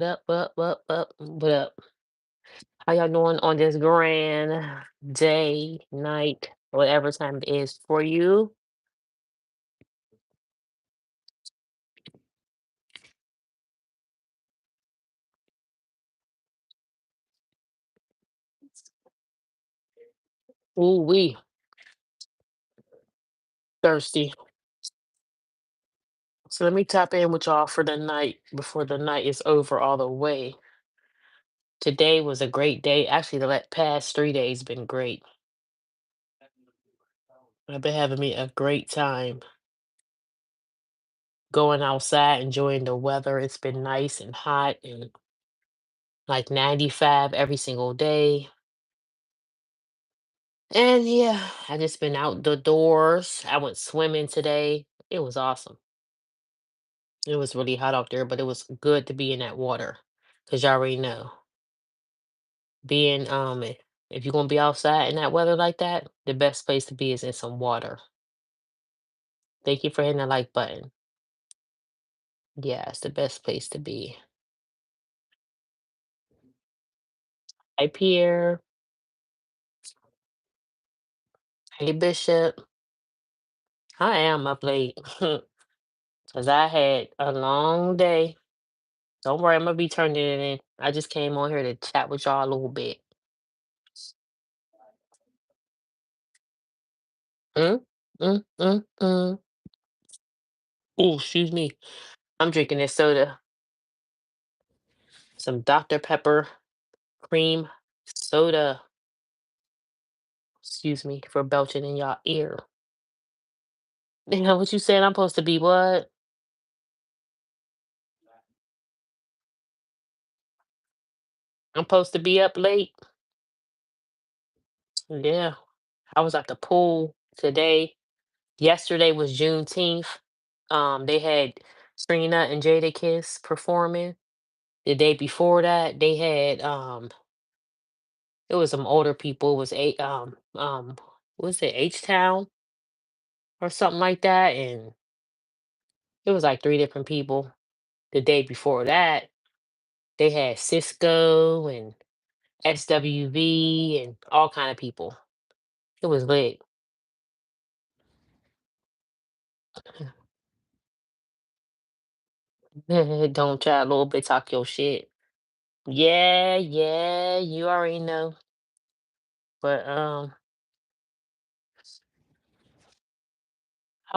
What up? How y'all doing on this grand day, night, whatever time it is for you? Ooh, we thirsty. So let me tap in with y'all for the night before the night is over all the way. Today was a great day. Actually, the past 3 days been great. I've been having me a great time going outside, enjoying the weather. It's been nice and hot and like 95 every single day. And yeah, I just been out the doors. I went swimming today. It was awesome. It was really hot out there, but it was good to be in that water. Cause you already know, being if you're gonna be outside in that weather like that, the best place to be is in some water. Thank you for hitting the like button. Yeah, it's the best place to be. Hi Pierre. Hey Bishop. I am up late. Cause I had a long day. Don't worry, I'm gonna be turning it in. I just came on here to chat with y'all a little bit. Mm, mm. Oh, excuse me. I'm drinking this soda, some Dr. Pepper cream soda. Excuse me for belching in y'all ear. You know what you said? I'm supposed to be what? I'm supposed to be up late. Yeah, I was at the pool today. Yesterday was Juneteenth. They had Trina and Jada Kiss performing. The day before that, they had it was some older people. It was what was it, H Town or something like that, and it was like three different people. The day before that, they had Cisco and SWV and all kind of people. It was lit. Don't try a little bit talk your shit. Yeah, yeah, you already know. But I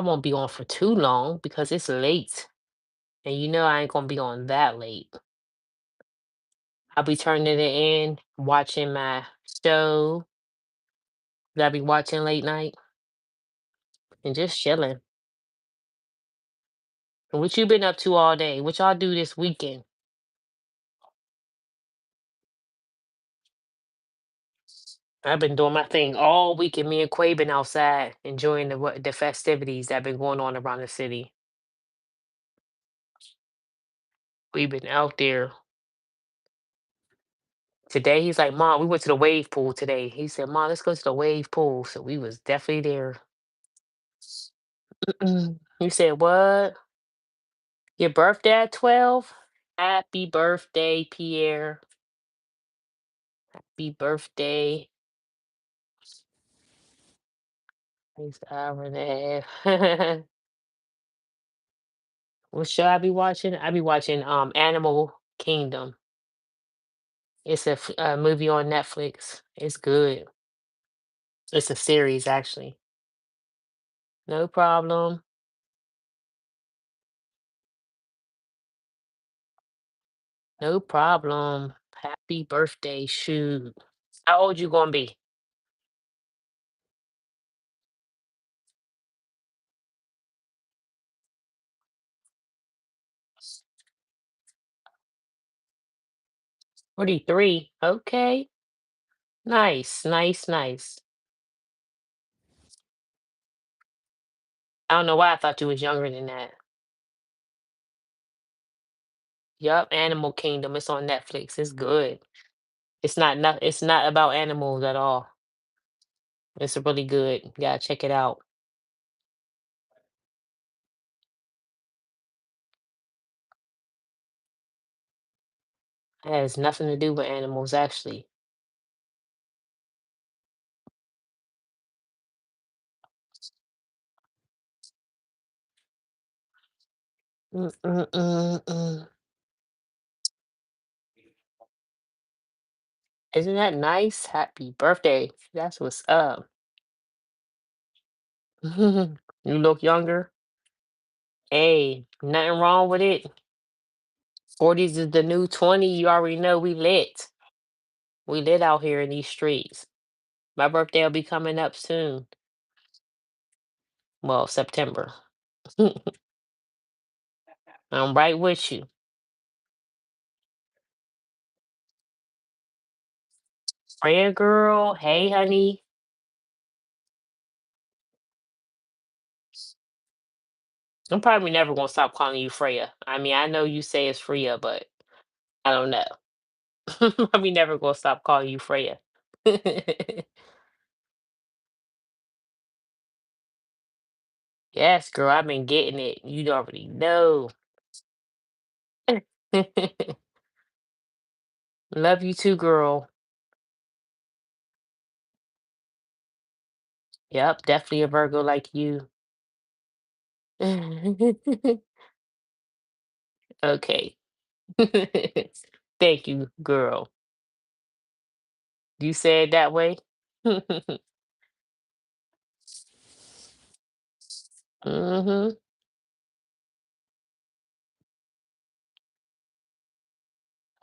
won't be on for too long because it's late. And you know I ain't gonna be on that late. I'll be turning it in, watching my show that I be watching late night and just chilling. And what you been up to all day? What y'all do this weekend? I've been doing my thing all weekend. Me and Quay been outside enjoying the festivities that been going on around the city. We've been out there. Today he's like, Mom, we went to the wave pool today. He said, Mom, let's go to the wave pool. So we was definitely there. You said, what? Your birthday at 12? Happy birthday, Pierre. Happy birthday. It's an hour and a half. What should I be watching? I be watching Animal Kingdom. It's a movie on Netflix. It's good. It's a series, actually. No problem. No problem. Happy birthday, shoot. How old you gonna be? 43. Okay. Nice, nice, nice. I don't know why I thought you was younger than that. Yup, Animal Kingdom. It's on Netflix. It's good. It's not about animals at all. It's really good. You gotta check it out. It has nothing to do with animals, actually. Mm, mm, mm, mm. Isn't that nice? Happy birthday. That's what's up. You look younger. Hey, nothing wrong with it. 40s is the new 20. You already know we lit. We lit out here in these streets. My birthday will be coming up soon. Well, September. I'm right with you. Freya girl, hey honey. I'm probably never gonna stop calling you Freya. I mean, I know you say it's Freya, but I don't know. Probably never gonna stop calling you Freya. Yes, girl, I've been getting it. You already know. Love you too, girl. Yep, definitely a Virgo like you. Okay. Thank you, girl. You said that way? Mhm.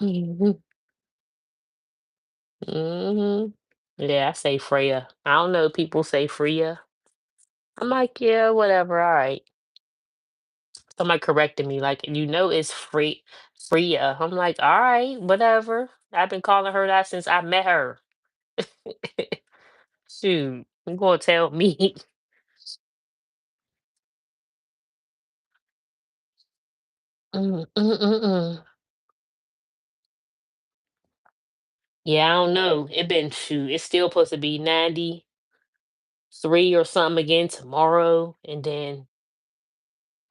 Mhm. Mhm. Yeah, I say Freya. I don't know, people say Freya. I'm like, yeah, whatever, all right. Somebody corrected me, like, it's Freya. I'm like, all right, whatever. I've been calling her that since I met her. Shoot, you gonna tell me? Mm, mm, mm, mm. Yeah, I don't know. It's still supposed to be 93 or something again tomorrow. And then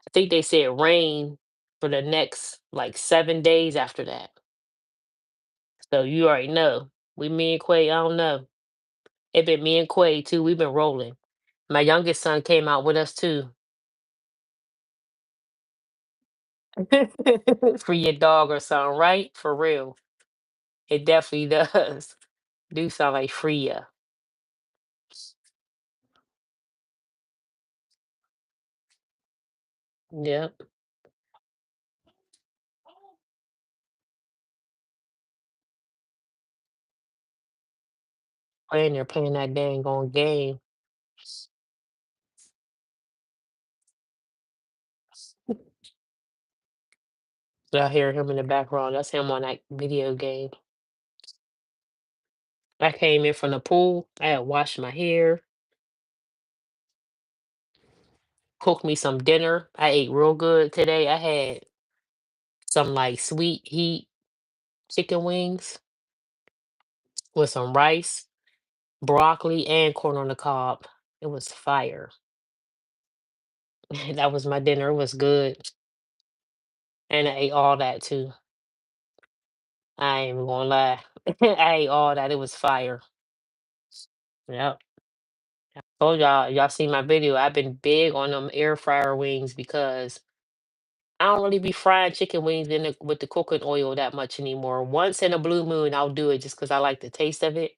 I think they said rain for the next like 7 days after that. So you already know. Me and Quay, I don't know. It been me and Quay too. We've been rolling. My youngest son came out with us too. For your dog or something, right? For real. It definitely does. Do sound like Freya. Yep. Playing there playing that dang on game. I hear him in the background. That's him on that video game. I came in from the pool. I had washed my hair, cooked me some dinner. I ate real good today. I had some like sweet heat chicken wings with some rice, broccoli, and corn on the cob. It was fire. That was my dinner. It was good. And I ate all that too. I ain't even gonna lie. I ate all that. It was fire. Yep. Told y'all seen my video. I've been big on them air fryer wings because I don't really be frying chicken wings with the cooking oil that much anymore. Once in a blue moon, I'll do it just because I like the taste of it.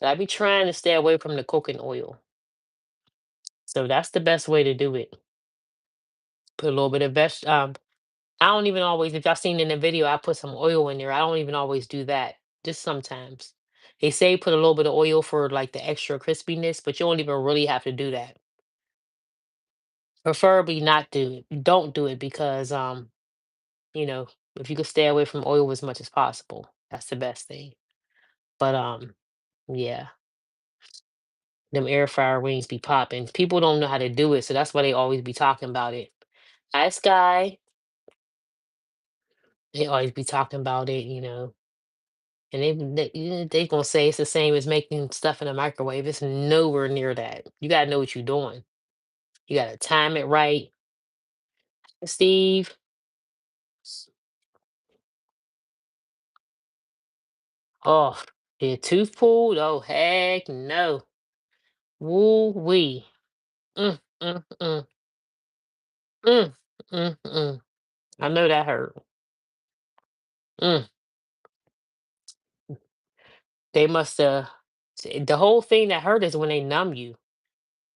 But I be trying to stay away from the cooking oil. So that's the best way to do it. Put a little bit of I don't even always, if y'all seen in the video, I put some oil in there. I don't even always do that. Just sometimes. They say put a little bit of oil for like the extra crispiness, but you don't even really have to do that. Preferably not do it. Don't do it because you know, if you could stay away from oil as much as possible, that's the best thing. But yeah, them air fryer wings be popping. People don't know how to do it, so that's why they always be talking about it. Hi, Sky. They always be talking about it. And they gonna say it's the same as making stuff in a microwave. It's nowhere near that. You gotta know what you're doing. You gotta time it right. Steve, Oh, yeah, tooth pulled? Oh, heck no. Woo wee. Mm, mm, mm, mm, mm. I know that hurt. Mm. They must the whole thing that hurt is when they numb you.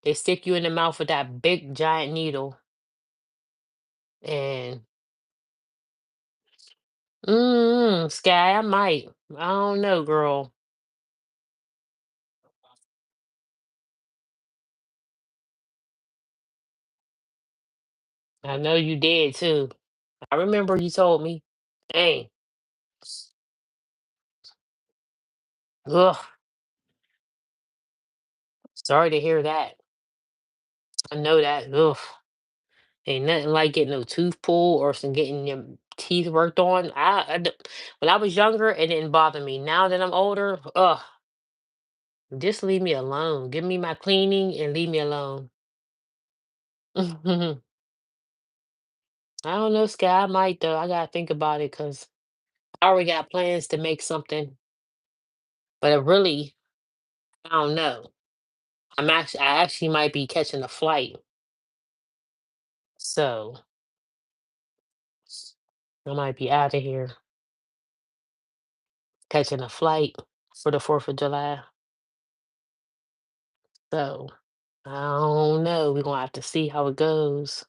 They stick you in the mouth with that big giant needle and Sky, I might. I don't know, girl. I know you did too. I remember you told me. Dang. Ugh. Sorry to hear that. I know that. Ugh. Ain't nothing like getting no tooth pulled or some getting your teeth worked on. When I was younger, it didn't bother me. Now that I'm older, ugh, just leave me alone. Give me my cleaning and leave me alone. I don't know, Sky. I might though. I gotta think about it because I already got plans to make something, but it really, I don't know. I actually might be catching a flight, so I might be out of here catching a flight for the 4th of July. So I don't know. We're gonna have to see how it goes.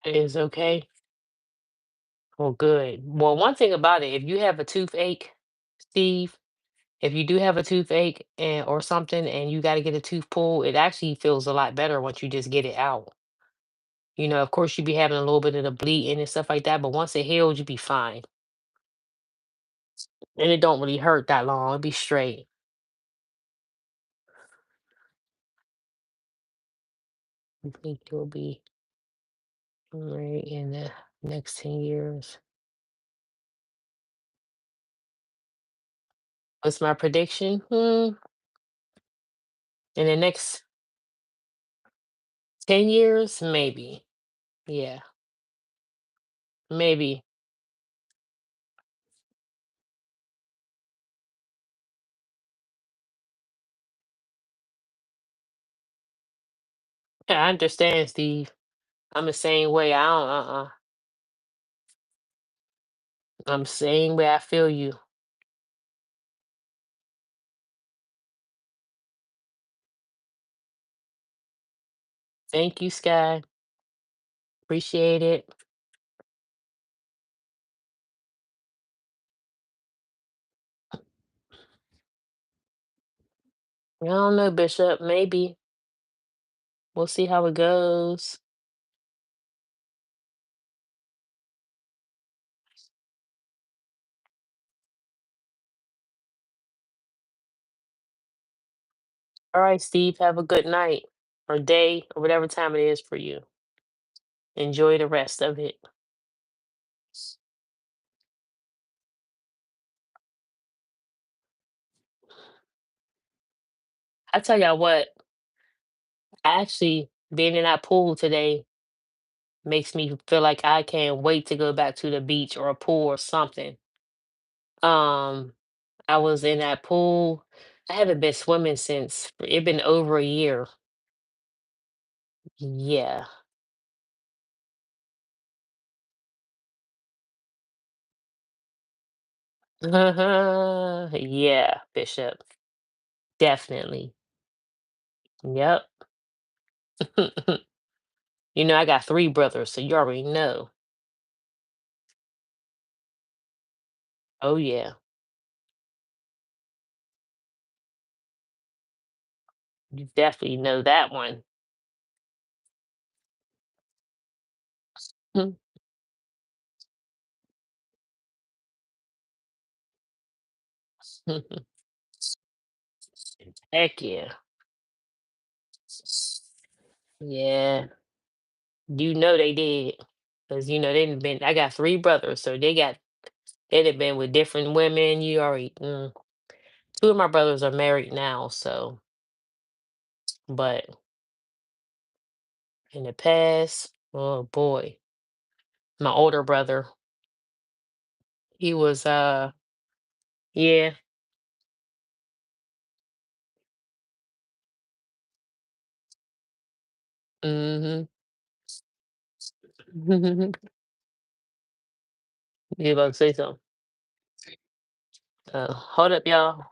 It is okay. Well, good. Well, one thing about it, if you have a toothache, Steve, if you do have a toothache and or something and you got to get a tooth pulled, it actually feels a lot better once you just get it out. Of course you be having a little bit of the bleeding and stuff like that, but once it heals, you be fine. And it don't really hurt that long. It be straight. I think you'll be right in the next 10 years. What's my prediction? In the next 10 years, maybe. Yeah, maybe. Yeah, I understand, Steve. I'm the same way. I don't, I'm the same way. I feel you. Thank you, Sky. Appreciate it. I don't know, Bishop. Maybe. We'll see how it goes. All right, Steve. Have a good night or day or whatever time it is for you. Enjoy the rest of it. I tell y'all what, I actually being in that pool today makes me feel like I can't wait to go back to the beach or a pool or something. Um, I was in that pool. I haven't been swimming since it been over a year. Yeah. Yeah, Bishop. Definitely. Yep. I got 3 brothers, so you already know. Oh yeah. You definitely know that one. Heck yeah. Yeah. You know they did. Because they done been I got 3 brothers, so they'd have been with different women. You already 2 of my brothers are married now, so but in the past. Oh boy, my older brother, he was yeah. Mhm. You about to say something? Hold up, y'all.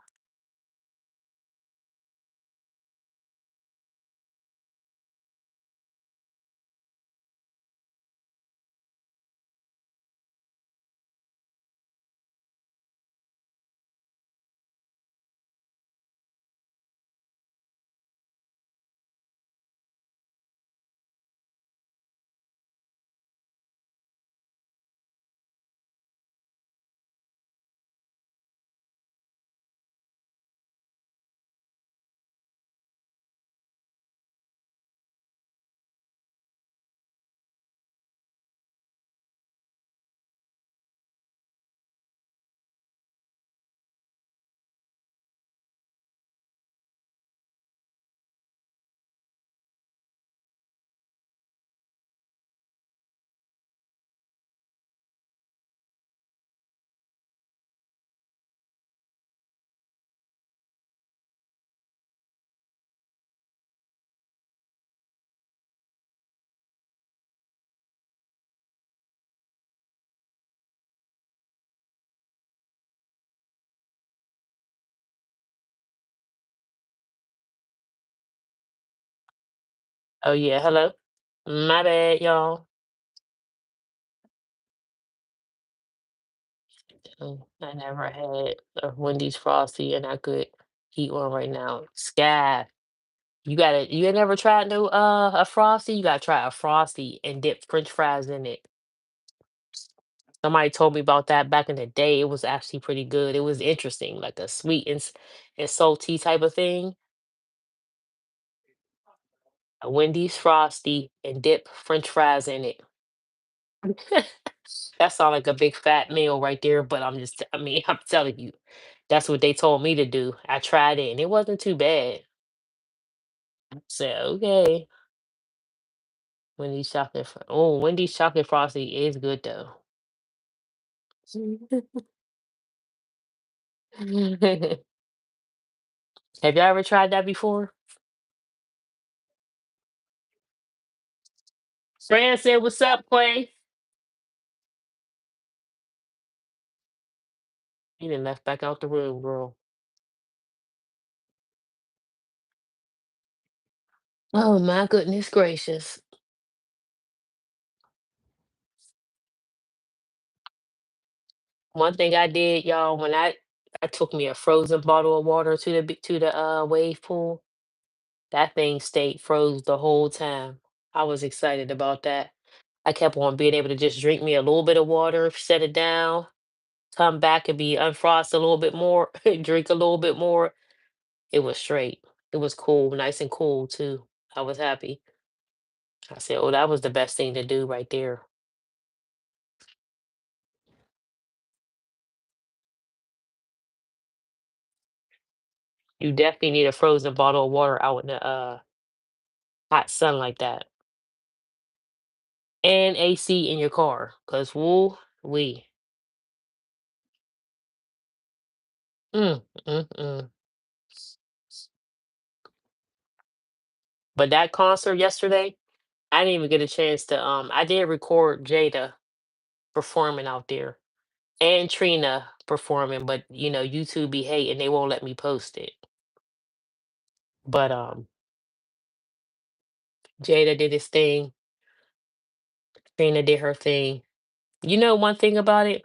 Oh yeah, hello. My bad, y'all. I never had a Wendy's Frosty, and I could eat one right now. Sky, you ain't never tried no a Frosty? You gotta try a Frosty and dip French fries in it. Somebody told me about that back in the day. It was actually pretty good. It was interesting, like a sweet and salty type of thing. A Wendy's Frosty and dip French fries in it. That sounds like a big fat meal right there, but I mean, I'm telling you, that's what they told me to do. I tried it and it wasn't too bad. So, okay. Wendy's chocolate frosty is good though. Have y'all ever tried that before? Fran said, "What's up, Quay?" He done left back out the room, girl. Oh my goodness gracious. One thing I did, y'all, when I took me a frozen bottle of water to the wave pool. That thing stayed froze the whole time. I was excited about that. I kept on being able to just drink me a little bit of water, set it down, come back and be unfrosted a little bit more, drink a little bit more. It was straight. It was cool, nice and cool too. I was happy. I said, "Oh, that was the best thing to do right there." You definitely need a frozen bottle of water out in the hot sun like that. And AC in your car. Cause woo we. Mm. But that concert yesterday, I didn't even get a chance to I did record Jada performing out there and Trina performing, but YouTube be hating, they won't let me post it. But Jada did his thing, Trina did her thing. You know one thing about it?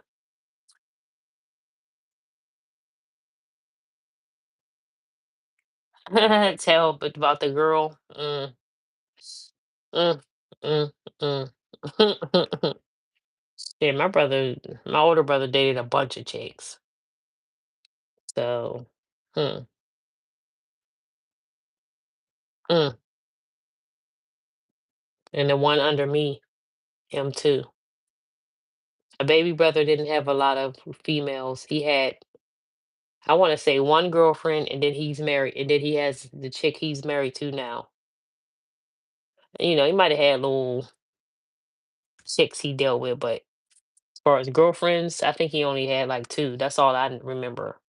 Tell but about the girl. Mm, mm, mm. Yeah, my older brother dated a bunch of chicks. So hmm, mm. And the one under me, him too. My baby brother didn't have a lot of females. He had, I want to say, one girlfriend, and then he's married, and then he has the chick he's married to now. He might have had little chicks he dealt with, but as far as girlfriends, I think he only had like two. That's all I remember.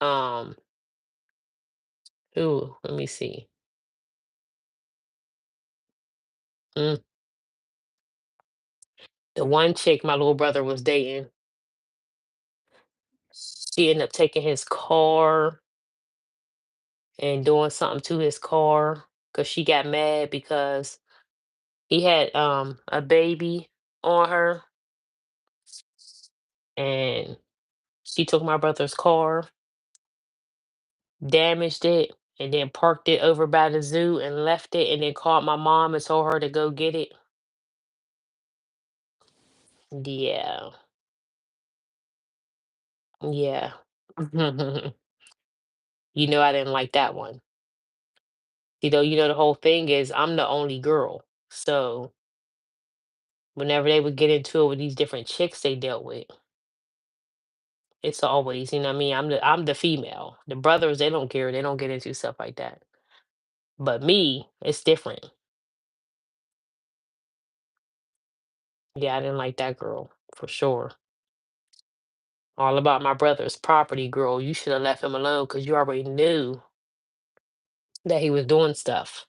Um, ooh, let me see. Mm, the one chick my little brother was dating, she ended up taking his car and doing something to his car because she got mad because he had a baby on her, and she took my brother's car, damaged it, and then parked it over by the zoo and left it, and then called my mom and told her to go get it. Yeah, yeah. I didn't like that one. The whole thing is I'm the only girl. So whenever they would get into it with these different chicks they dealt with, it's always, you know what I mean? I'm the female. The brothers, they don't care. They don't get into stuff like that. But me, it's different. Yeah, I didn't like that girl for sure. All about my brother's property, girl. You should have left him alone because you already knew that he was doing stuff.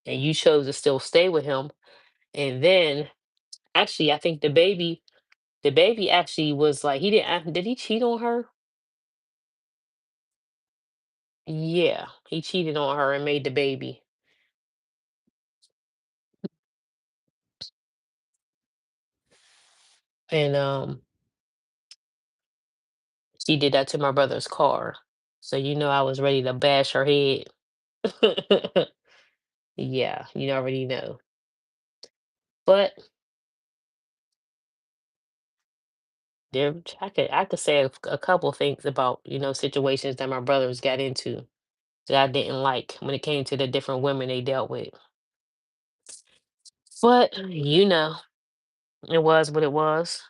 And you chose to still stay with him. And then actually I think the baby actually was like did he cheat on her? Yeah, he cheated on her and made the baby. And she did that to my brother's car. So I was ready to bash her head. Yeah, you already know. But I could say a couple things about, situations that my brothers got into that I didn't like when it came to the different women they dealt with. But it was what it was.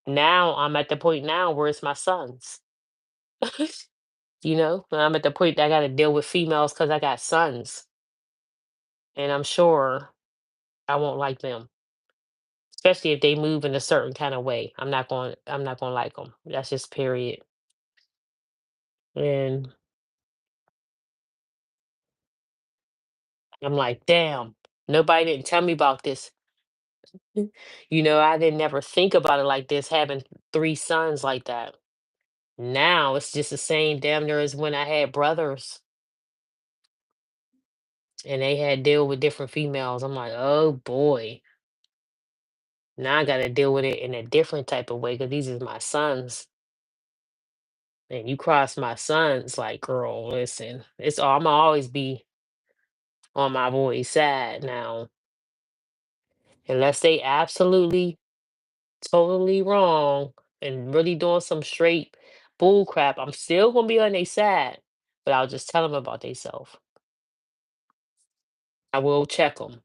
Now I'm at the point now where it's my sons. I'm at the point that I got to deal with females because I got sons, and I'm sure I won't like them, especially if they move in a certain kind of way. I'm not going to like them. That's just period. And I'm like, damn, nobody didn't tell me about this. I didn't never think about it like this, having three sons like that. Now it's just the same damn near as when I had brothers and they had deal with different females. I'm like, oh boy, now I got to deal with it in a different type of way because these is my sons. And you cross my sons, like, girl, listen, I'ma always be on my boy's side now, unless they absolutely totally wrong and really doing some straight bull crap. I'm still gonna be on their side, but I'll just tell them about themselves. I will check them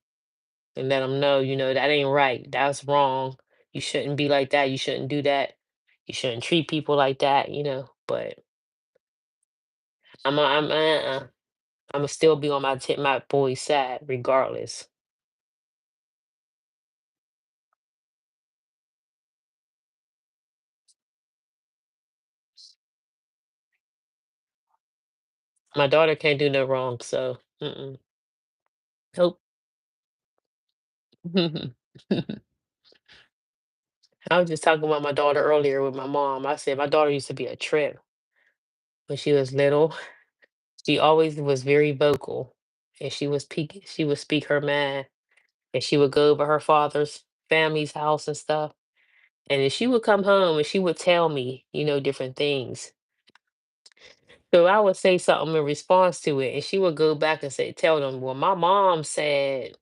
and let them know, that ain't right. That's wrong. You shouldn't be like that. You shouldn't do that. You shouldn't treat people like that. But I'm gonna still be on my boy's side regardless. My daughter can't do no wrong, so mm-mm. Nope. I was just talking about my daughter earlier with my mom. I said my daughter used to be a trip when she was little. She always was very vocal, and she would speak her mind, and she would go over her father's family's house and stuff. And then she would come home and she would tell me, different things. So I would say something in response to it, and she would go back and tell them, "Well, my mom said."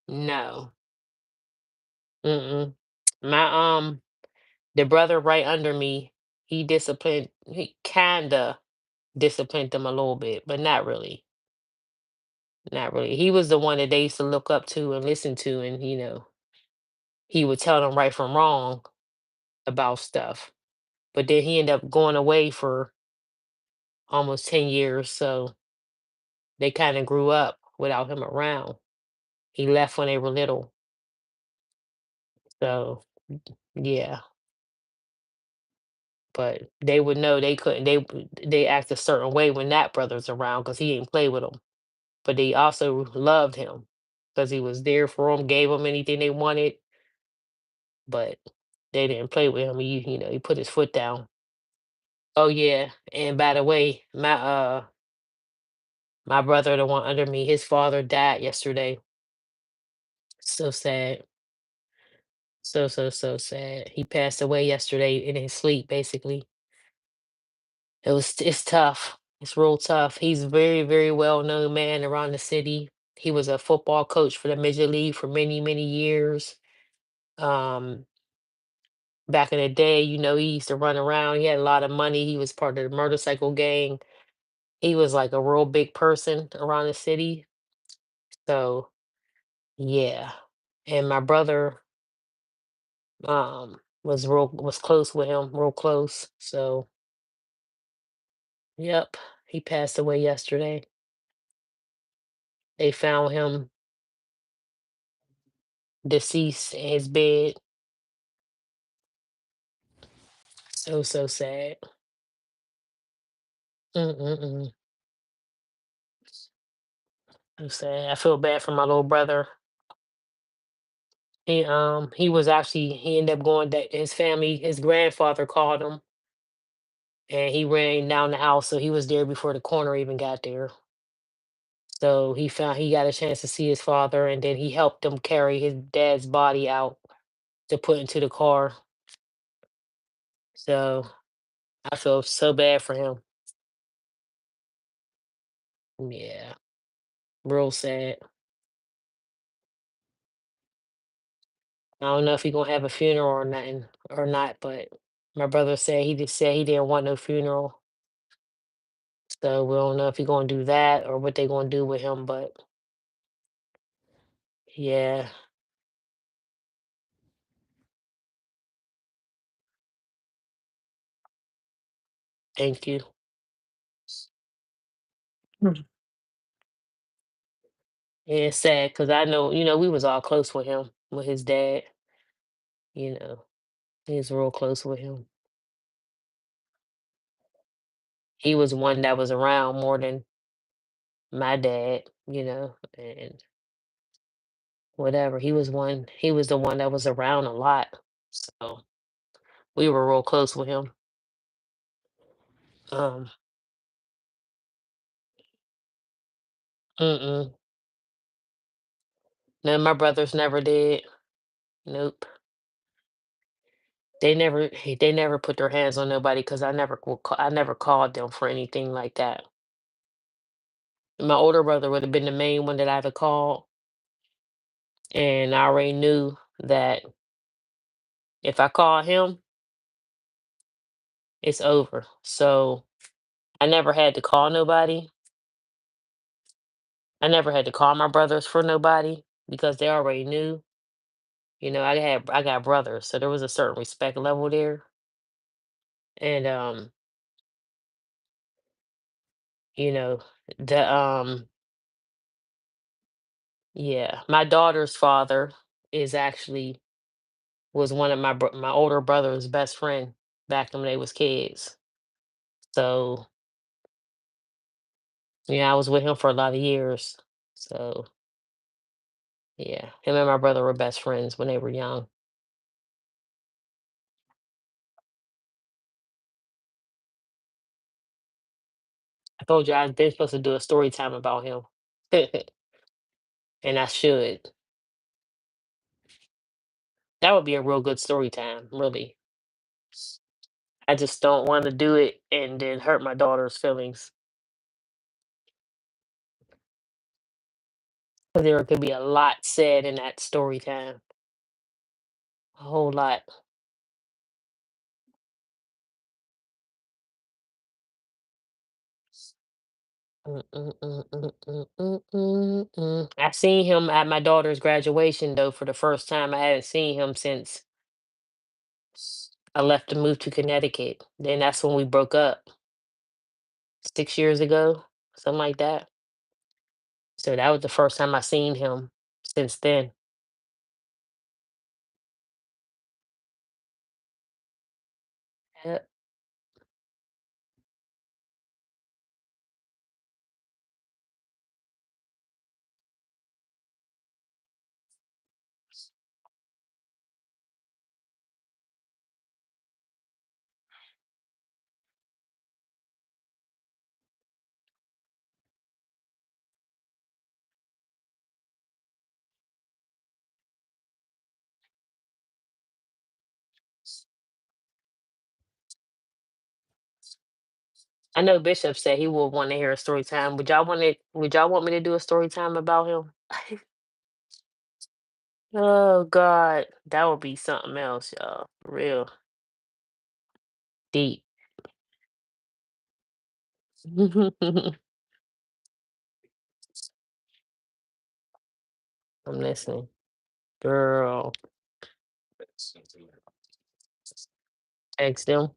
No. Mm-mm. My the brother right under me, he kinda disciplined them a little bit, but not really. Not really. He was the one that they used to look up to and listen to, and he would tell them right from wrong about stuff. But then he ended up going away for almost 10 years, so they kind of grew up without him around. He left when they were little. So, yeah, but they would know they couldn't they act a certain way when that brother's around because he ain't play with them. But they also loved him because he was there for them, gave them anything they wanted, but they didn't play with him. He put his foot down. Oh yeah, and by the way, my brother, the one under me, his father died yesterday. So sad. So, so, so sad. He passed away yesterday in his sleep, basically. It's tough. It's real tough. He's a very, very well known man around the city. He was a football coach for the Major League for many, many years. Um, Back in the day, he used to run around. He had a lot of money. He was part of the motorcycle gang. He was like a real big person around the city. So, yeah. And my brother was close with him, real close. So, yep, he passed away yesterday. They found him deceased in his bed. So, so sad. Mm-mm-mm. So sad. I feel bad for my little brother. He ended up going that his family, his grandfather called him and he ran down the house, so he was there before the coroner even got there. So he got a chance to see his father, and then he helped him carry his dad's body out to put into the car. So I feel so bad for him. Yeah, real sad. I don't know if he gonna have a funeral or nothing or not, but my brother said he just said he didn't want no funeral. So we don't know if he gonna do that or what they gonna do with him, but yeah, thank you. Mhm. Yeah, it's sad because I know, we was all close with him, with his dad, you know. He was real close with him. He was one that was around more than my dad, and whatever. He was the one that was around a lot. So we were real close with him. Um, mm-mm. No, my brothers never did. Nope. They never put their hands on nobody because I never called them for anything like that. My older brother would have been the main one that I'd have called, and I already knew that if I call him, it's over. So I never had to call nobody. I never had to call my brothers for nobody because they already knew. I got brothers, so there was a certain respect level there. And you know, the yeah, my daughter's father is actually was one of my older brother's best friend back when they was kids. So, yeah, I was with him for a lot of years. So, yeah, him and my brother were best friends when they were young. I told you I've been supposed to do a story time about him. And I should. That would be a real good story time, really. I just don't want to do it and then hurt my daughter's feelings. 'Cause there could be a lot said in that story time. A whole lot. Mm, mm, mm, mm, mm, mm, mm, mm. I seen him at my daughter's graduation though for the first time. I hadn't seen him since I left to move to Connecticut. Then that's when we broke up 6 years ago, something like that. So that was the first time I seen him since then. Yep. I know Bishop said he would want to hear a story time. Would y'all want me to do a story time about him? Oh God, that would be something else, y'all. For real deep. I'm listening. Girl, text them.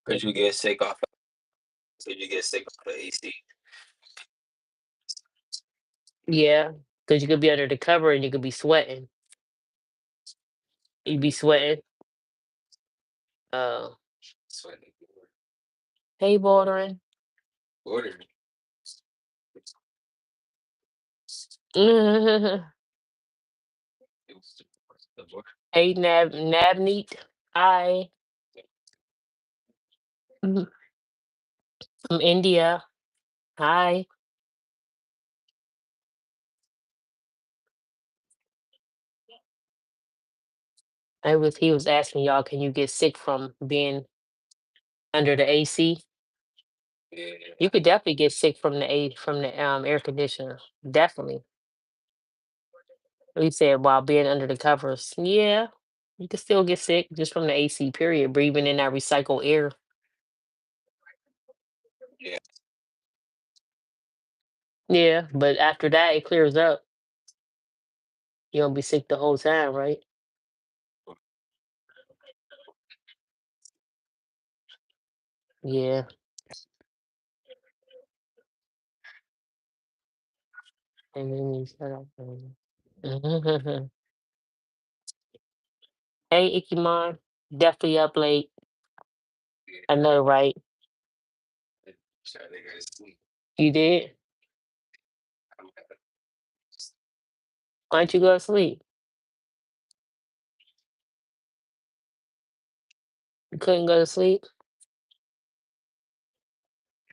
Cause you get sick off. Cause you get sick off the AC. Yeah, because you could be under the cover and you could be sweating. You be sweating. Oh, Sweating. hey, bordering. Order. It was the board. Hey, Nabneet. Hi. Mhm. From India. Hi. He was asking y'all, can you get sick from being under the AC? Yeah. You could definitely get sick from the air conditioner. Definitely. You said while being under the covers. Yeah, you could still get sick just from the AC. Period. Breathing in that recycled air. Yeah. Yeah, but after that, it clears up. You don't be sick the whole time, right? Yeah. And then you shut up. Hey, Ikimon. Definitely up late. I know, right? Try to go to sleep. You did? Why don't you go to sleep? You couldn't go to sleep?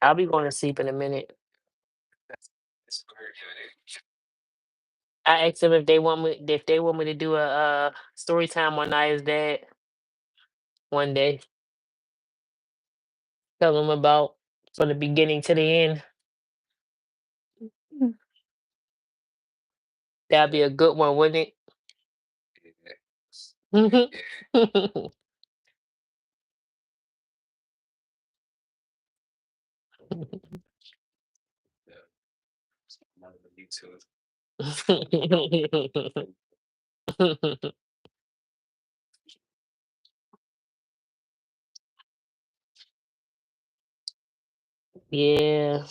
I'll be going to sleep in a minute. It's weird, I asked them if they want me to do a story time on Naya's dad one day. Tell them about from the beginning to the end. Mm. That'd be a good one, wouldn't Yeah. it? Yeah. Yeah. Not on YouTube. Yeah.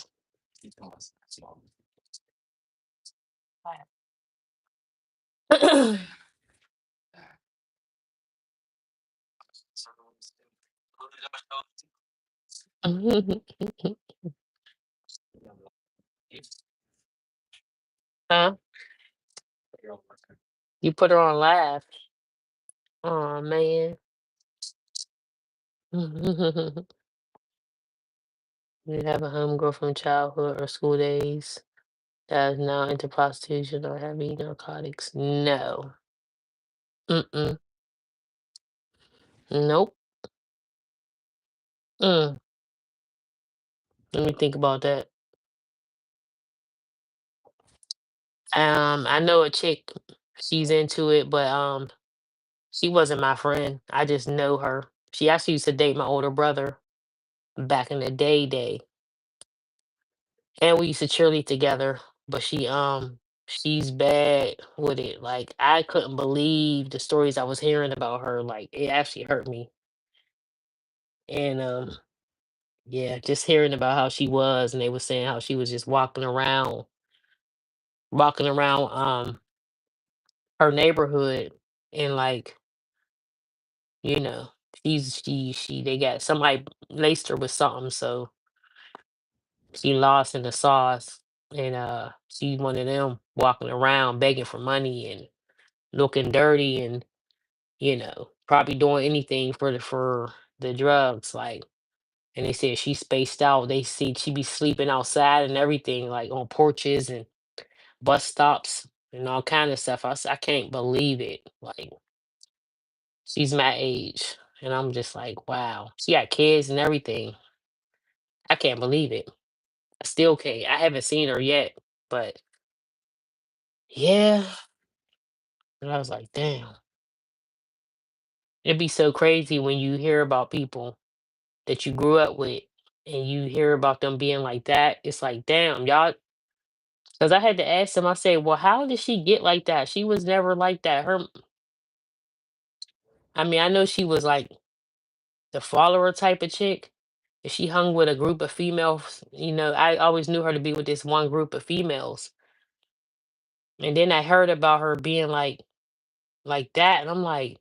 Huh? You put her on live. Oh man. You have a homegirl from childhood or school days that is now into prostitution or heavy narcotics. No. Mm-mm. Nope. Mm. Let me think about that. I know a chick, she's into it, but she wasn't my friend. I just know her. She actually used to date my older brother back in the day. And we used to cheerlead together, but she's bad with it. Like I couldn't believe the stories I was hearing about her. Like it actually hurt me. And yeah, just hearing about how she was, and they were saying how she was just walking around her neighborhood, and like, you know, she they got somebody laced her with something, so she lost in the sauce, and she's one of them walking around begging for money and looking dirty, and probably doing anything for the drugs, like. And they said she spaced out. They see she be sleeping outside and everything, like on porches and bus stops and all kind of stuff. I can't believe it. Like she's my age, and I'm just like, wow. She got kids and everything. I can't believe it. I still can't. I haven't seen her yet, but yeah. And I was like, damn. It'd be so crazy when you hear about people that you grew up with, and you hear about them being like that. It's like, damn, y'all. Because I had to ask them. I said, well, how did she get like that? She was never like that. I mean, I know she was like the follower type of chick. If she hung with a group of females, I always knew her to be with this one group of females. And then I heard about her being like that, and I'm like,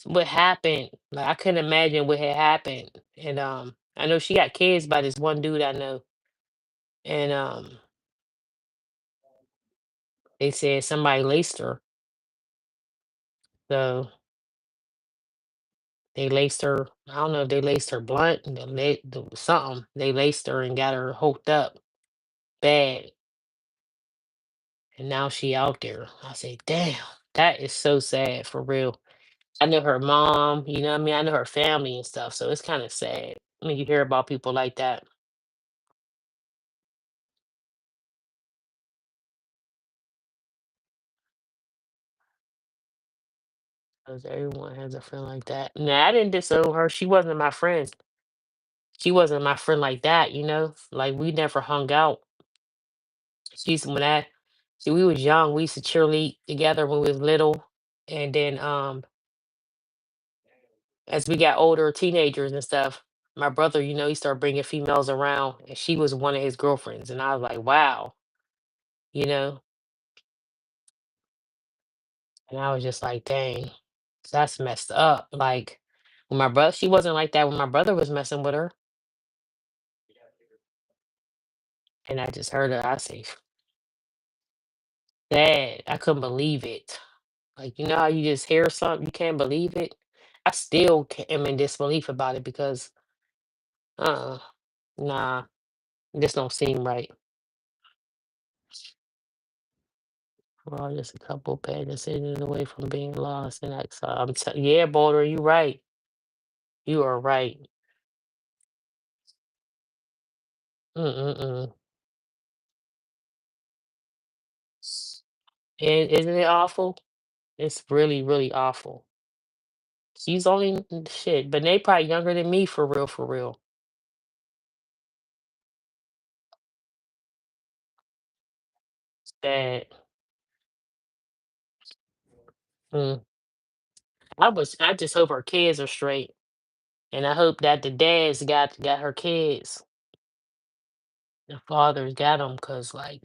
what happened? Like I couldn't imagine what had happened. And I know she got kids by this one dude I know. And they said somebody laced her. So they laced her. I don't know if they laced her blunt, something. They laced her and got her hooked up bad. And now she out there. I say, damn, that is so sad for real. I know her mom, what I mean? I know her family and stuff. So it's kind of sad when you hear about people like that. Because everyone has a friend like that. Nah, I didn't disown her. She wasn't my friend. She wasn't my friend like that. Like we never hung out. She's when I see we was young, we used to cheerlead together when we was little. And then as we got older, teenagers and stuff, my brother, he started bringing females around, and she was one of his girlfriends. And I was like, wow, you know? And I was just like, dang, that's messed up. Like, when my brother, she wasn't like that when my brother was messing with her. And I just heard her, I say, dad, I couldn't believe it. Like, you know how you just hear something, you can't believe it? I still am in disbelief about it because, uh, nah, this don't seem right. We're all just a couple bad decisions away from being lost in exile. Yeah, Boulder, you right. You are right. Mm-mm-mm. And isn't it awful? It's really, really awful. She's only shit, but they probably younger than me for real, for real. That mm. I just hope her kids are straight, and I hope that the dads got her kids. The fathers got them, cause like,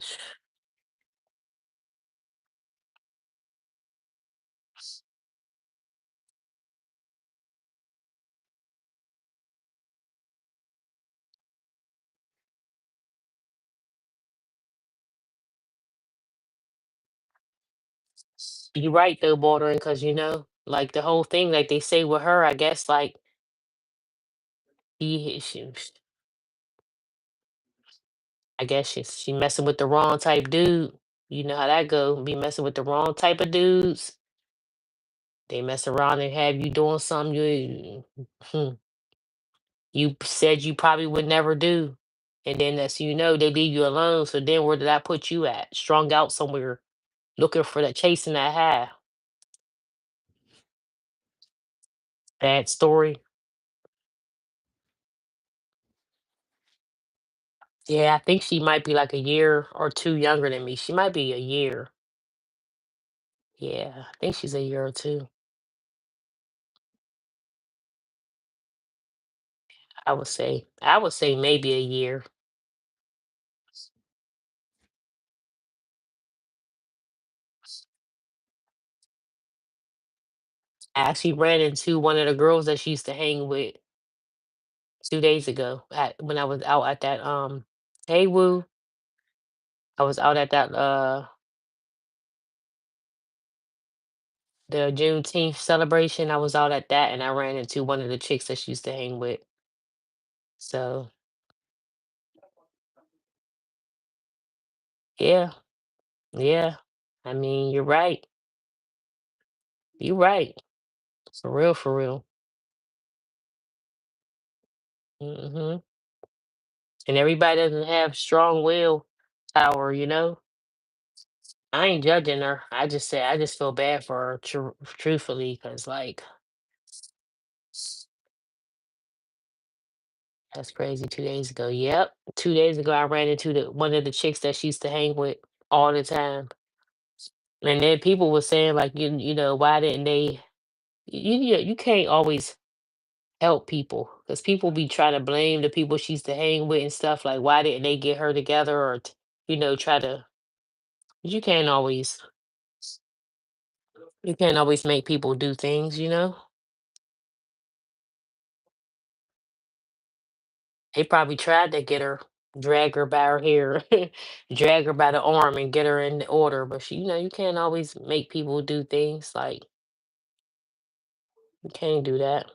you right though, bordering, cause like the whole thing, like they say with her, I guess like he, she, I guess she messing with the wrong type dude. You know how that go. Be messing with the wrong type of dudes. They mess around and have you doing something. you said you probably would never do. And then that's you know, they leave you alone. So then where did that put you at? Strung out somewhere looking for that chasing that high. Bad story. Yeah, I think she might be like a year or two younger than me. She might be a year. Yeah, I think she's a year or two. I would say maybe a year. I actually ran into one of the girls that she used to hang with 2 days ago when I was out at that Hey Woo. I was out at that the Juneteenth celebration. I was out at that and I ran into one of the chicks that she used to hang with. So yeah, yeah. I mean, you're right. You're right. For real, for real. Hmm. And everybody doesn't have strong will power, you know. I ain't judging her. I just feel bad for her, truthfully, because like that's crazy. 2 days ago, yep, 2 days ago, I ran into the one of the chicks that she used to hang with all the time, and then people were saying like, you know, why didn't they? You can't always help people because people be trying to blame the people she used to hang with and stuff. Like, why didn't they get her together or try to? You can't always you can't always make people do things, you know. They probably tried to get her, drag her by her hair, drag her by the arm and get her in the order, but you can't always make people do things like you can't do that.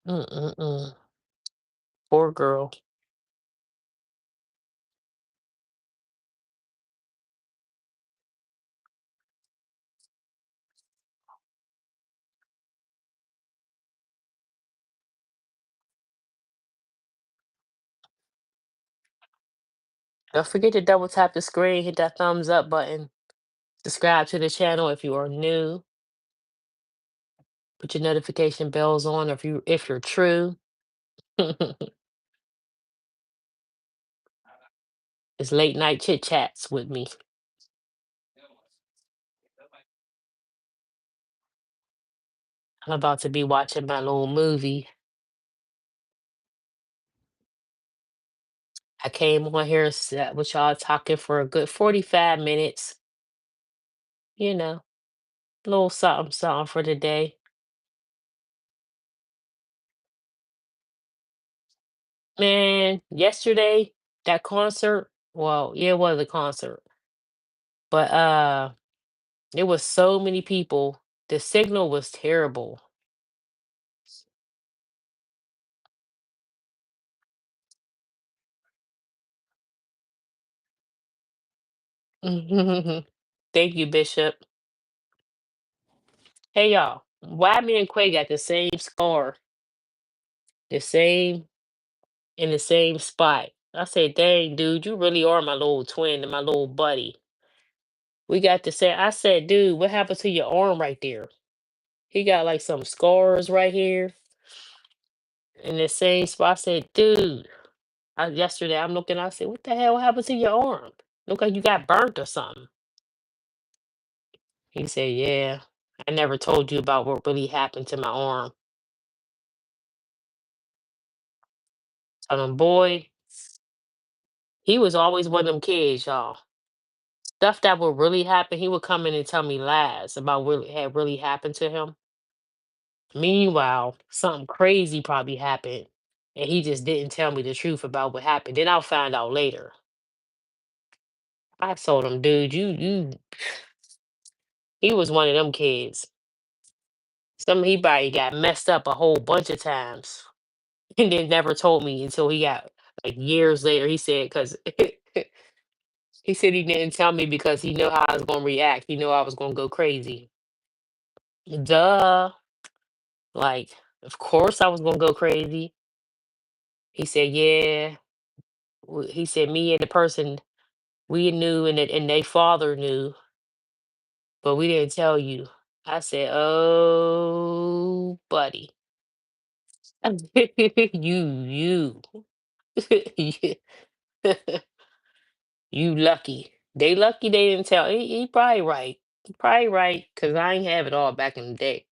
Mm-mm-mm. Poor girl. Don't forget to double tap the screen, hit that thumbs up button, subscribe to the channel if you are new, put your notification bells on if you're true. It's late night chit chats with me. I'm about to be watching my little movie. I came on here, sat with y'all talking for a good 45 minutes, you know, little something, something for the day. Man, yesterday, that concert, well, yeah, it was a concert, but it was so many people. The signal was terrible. Thank you, Bishop. Hey, y'all. Why me and Quay got the same scar, the same in the same spot? I said, dang, dude, you really are my little twin and my little buddy. We got the same. I said, dude, what happened to your arm right there? He got like some scars right here in the same spot. I said, dude, yesterday I'm looking, I said, what the hell happened to your arm? Look like you got burnt or something. He said, yeah, I never told you about what really happened to my arm. Tell him, boy, he was always one of them kids, y'all. Stuff that would really happen, he would come in and tell me lies about what had really happened to him. Meanwhile, something crazy probably happened, and he just didn't tell me the truth about what happened. Then I'll find out later. I told him, dude, he was one of them kids. He probably got messed up a whole bunch of times, and then never told me until he got like years later. He said, because He said he didn't tell me because he knew how I was gonna react. He knew I was gonna go crazy. Duh. Like, of course I was gonna go crazy. He said, "Yeah." He said, "Me and the person we knew and they father knew, but we didn't tell you." I said, "Oh, buddy, you, you lucky. They lucky they didn't tell. He probably right. He probably right, cause I ain't have it all back in the day.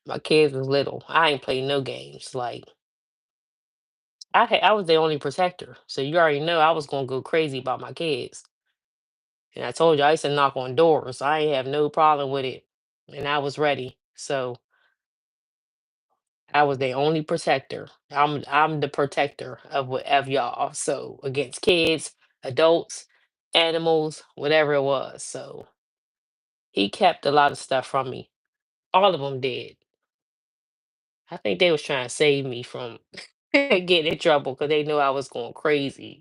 My kids was little. I ain't played no games. Like I was the only protector, so you already know I was gonna go crazy about my kids. And I told you I used to knock on doors. I ain't have no problem with it, and I was ready. So I was the only protector. I'm the protector of y'all. So against kids, adults, animals, whatever it was. So he kept a lot of stuff from me. All of them did. I think they was trying to save me from getting in trouble because they knew I was going crazy.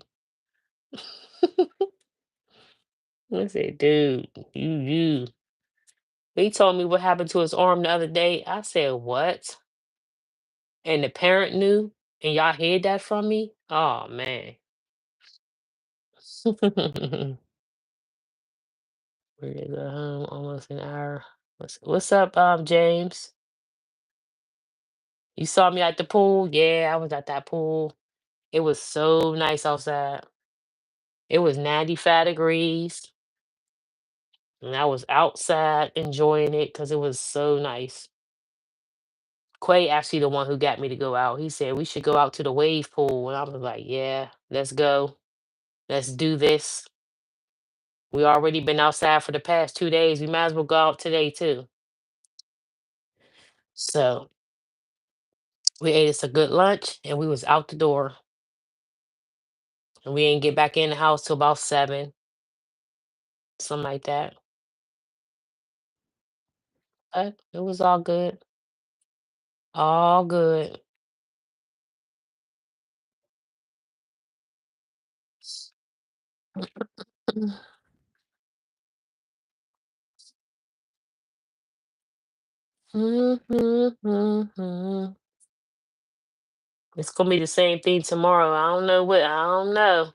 I said, dude, you. He told me what happened to his arm the other day. I said, what? And the parent knew, and y'all hid that from me? Oh man. We're gonna go home almost an hour. What's up, James? You saw me at the pool? Yeah, I was at that pool. It was so nice outside. It was 95 degrees, and I was outside enjoying it because it was so nice. Quay actually the one who got me to go out. He said we should go out to the wave pool, and I was like, "Yeah, let's go. Let's do this. We already been outside for the past 2 days. We might as well go out today too." So we ate us a good lunch, and we was out the door, and we didn't get back in the house till about 7, something like that. But it was all good, all good. It's gonna be the same thing tomorrow. I don't know what. I don't know.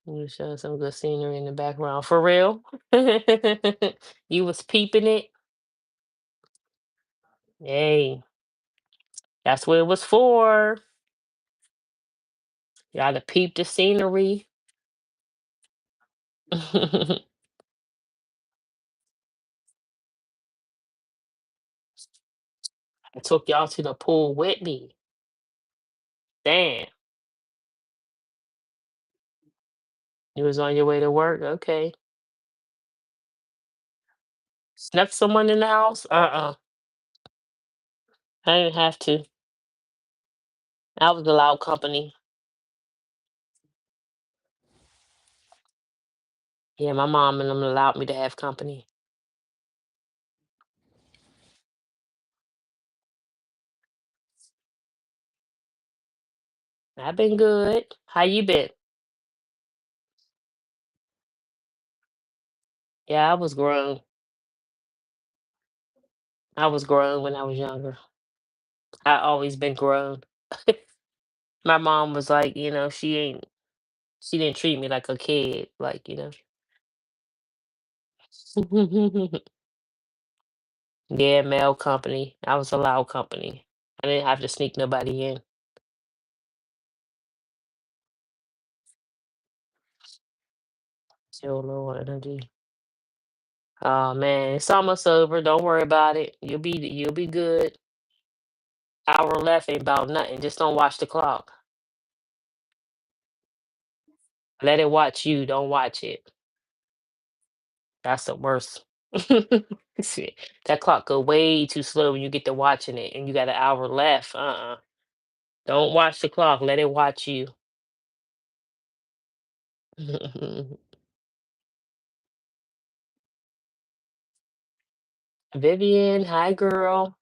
You show some good scenery in the background. For real? You was peeping it? Hey, that's what it was for. You gotta peep the scenery. I took y'all to the pool with me. Damn. You was on your way to work? Okay. Snuck someone in the house? Uh-uh. I didn't have to. I was allowed company. Yeah, my mom and them allowed me to have company. I've been good. How you been? Yeah, I was grown. I was grown when I was younger. I always been grown. My mom was like, she didn't treat me like a kid, like. Yeah, male company. I was allowed company. I didn't have to sneak nobody in. Still low energy. Oh man, it's almost over. Don't worry about it. You'll be good. Hour left ain't about nothing. Just don't watch the clock. Let it watch you. Don't watch it. That's the worst. Shit, that clock go way too slow when you get to watching it and you got an hour left. Don't watch the clock. Let it watch you. Vivian, hi girl.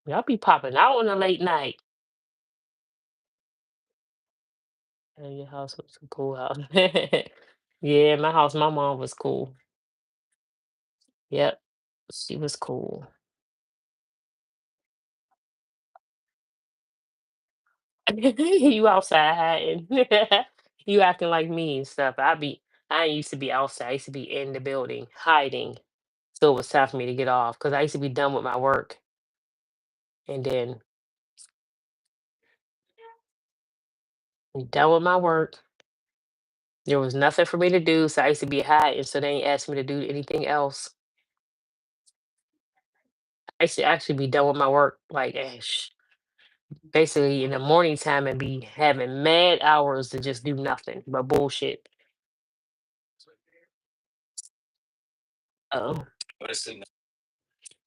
Y'all be popping out on a late night. Your house was a cool house. Yeah, my house, my mom was cool. Yep, she was cool. You outside hiding. You acting like me and stuff. I ain't used to be outside. I used to be in the building hiding. So it was time for me to get off because I used to be done with my work and then done with my work. There was nothing for me to do, so I used to be hiding. So they ain't asked me to do anything else. I used to actually be done with my work like basically in the morning time and be having mad hours to just do nothing but bullshit. Oh, Go to sleep.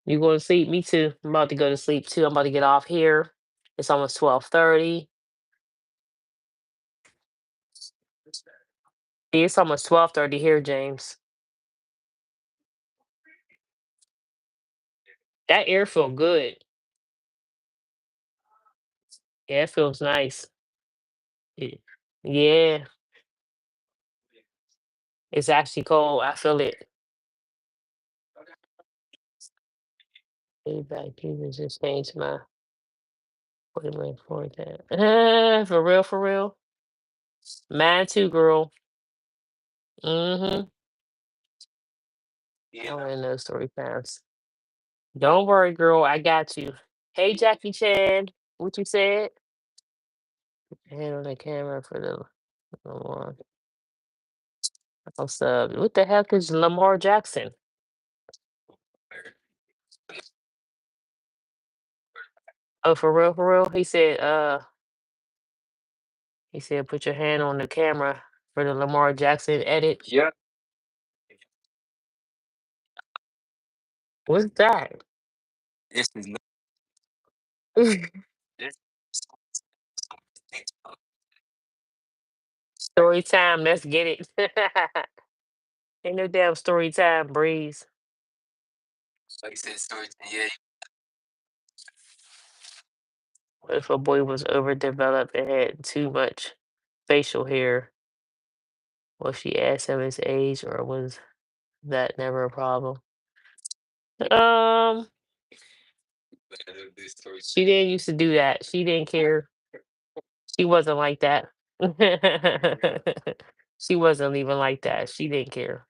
you going to sleep? Me too. I'm about to go to sleep too. I'm about to get off here. It's almost 12:30. It's almost 12:30 here, James. That air feel good. Yeah, it feels nice. It- Yeah, it's actually cold. I feel it. Feedback, Jesus just changed my what am I for that? For real, for real. Mine too, girl. Mm-hmm. I Yeah. want to know story times. Don't worry, girl. I got you. Hey, Jackie Chan. What you said? Hand on the camera for the Lamar. What's up? What the heck is Lamar Jackson? Oh, for real, for real. He said, put your hand on the camera for the Lamar Jackson edit. Yeah. What's that? This is not this. Story time. Let's get it. Ain't no damn story time, Breeze. Like you said, story. Yeah. What if a boy was overdeveloped and had too much facial hair? Was she asked him his age, or was that never a problem? Um, This story. she didn't used to do that. She didn't care. She wasn't like that. She wasn't even like that. She didn't care.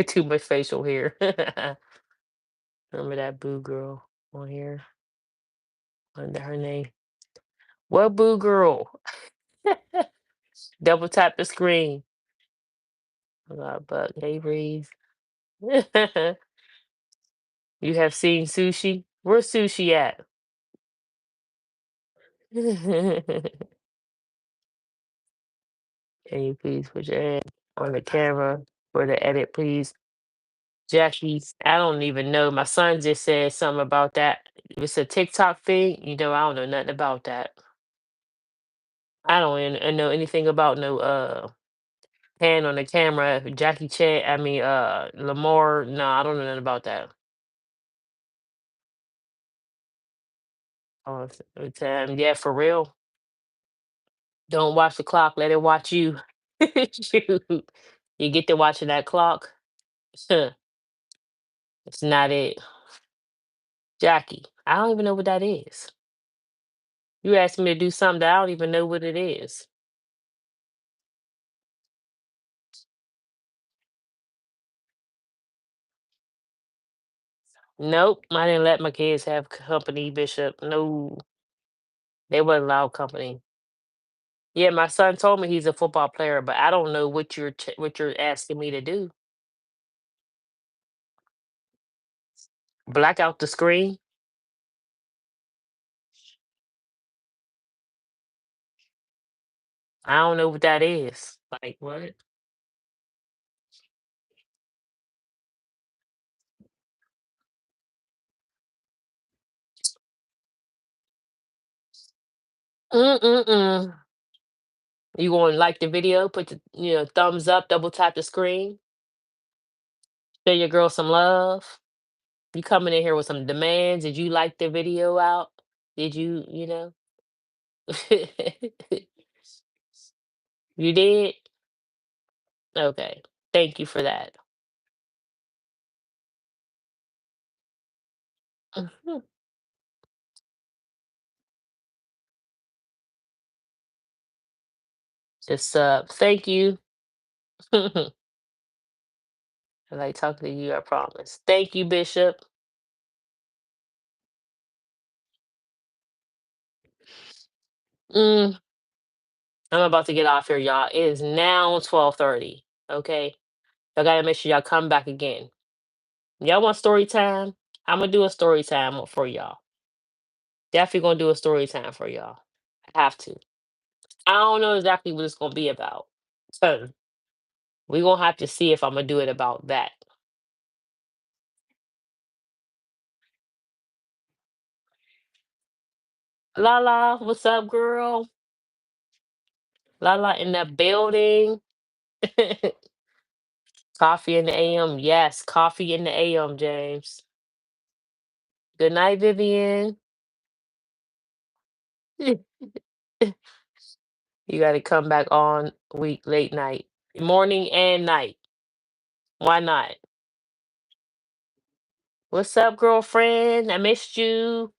Too much facial hair. Remember that boo girl on here under her name? What boo girl? Double tap the screen. I got Buck. Hey, Breeze. You have seen sushi? Where's sushi at? Can you please put your hand on the camera for the edit, please? Jackie, I don't even know. My son just said something about that. It's a TikTok thing. I don't know nothing about that. I don't even know anything about no hand on the camera. Jackie Chan, I mean Lamar. No, I don't know nothing about that. Oh, yeah, for real. Don't watch the clock, let it watch you. Shoot. You get to watching that clock. Huh, it's not it. Jackie, I don't even know what that is. You asked me to do something that I don't even know what it is. Nope, I didn't let my kids have company, Bishop. No, they wouldn't allow company. Yeah, my son told me he's a football player, but I don't know what what you're asking me to do. Black out the screen? I don't know what that is. Like what? Mm-mm-mm. You going to like the video? Put the thumbs up, double tap the screen, show your girl some love. You coming in here with some demands? Did you like the video out? Did you? You did? Okay. Thank you for that. Mhm. Just thank you. I like talking to you, I promise. Thank you, Bishop. Mm, I'm about to get off here, y'all. It is now 12:30. Okay. Y'all gotta make sure y'all come back again. Y'all want story time? I'm gonna do a story time for y'all. Definitely gonna do a story time for y'all. I have to. I don't know exactly what it's gonna be about. So we're gonna have to see if I'm gonna do it about that. Lala, what's up, girl? Lala in the building. Coffee in the AM. Yes, coffee in the AM, James. Good night, Vivian. You gotta come back on week late night. Morning and night. Why not? What's up, girlfriend? I missed you.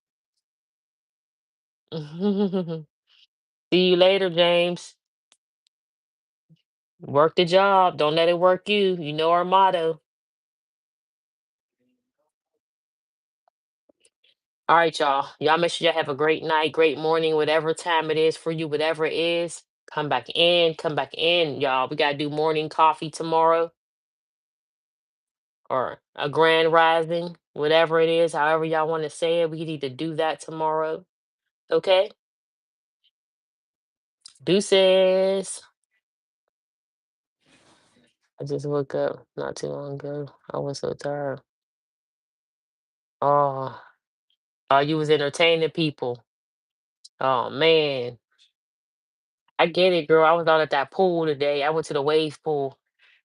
See you later, James. Work the job. Don't let it work you. You know our motto. All right, y'all. Y'all make sure y'all have a great night, great morning, whatever time it is for you, whatever it is. Come back in, y'all. We gotta do morning coffee tomorrow or a grand rising, whatever it is, however y'all want to say it. We need to do that tomorrow. Okay? Deuces. I just woke up not too long ago. I was so tired. Oh, oh, you was entertaining people. Oh man. I get it, girl. I was out at that pool today. I went to the wave pool.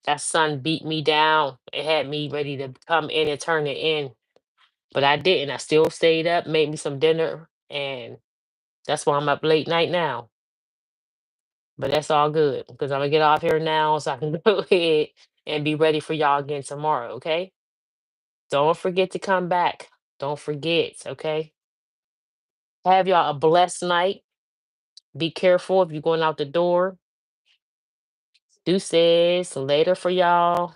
That sun beat me down. It had me ready to come in and turn it in, but I didn't. I still stayed up, made me some dinner, and that's why I'm up late night now. But that's all good because I'm gonna get off here now so I can go ahead and be ready for y'all again tomorrow. Okay? Don't forget to come back. Don't forget. Okay? Have y'all a blessed night. Be careful if you're going out the door. Deuces later for y'all.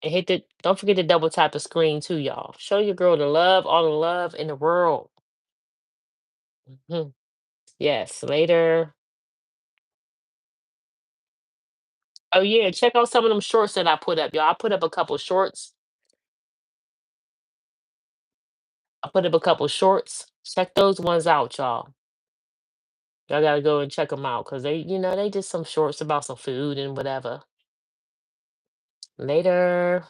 And hit the don't forget to double tap the screen too, y'all. Show your girl the love, all the love in the world. Mhm. Yes, later. Oh yeah, check out some of them shorts that I put up, y'all. I put up a couple shorts. I put up a couple shorts. Check those ones out, y'all. Y'all gotta go and check them out because they just some shorts about some food and whatever. Later.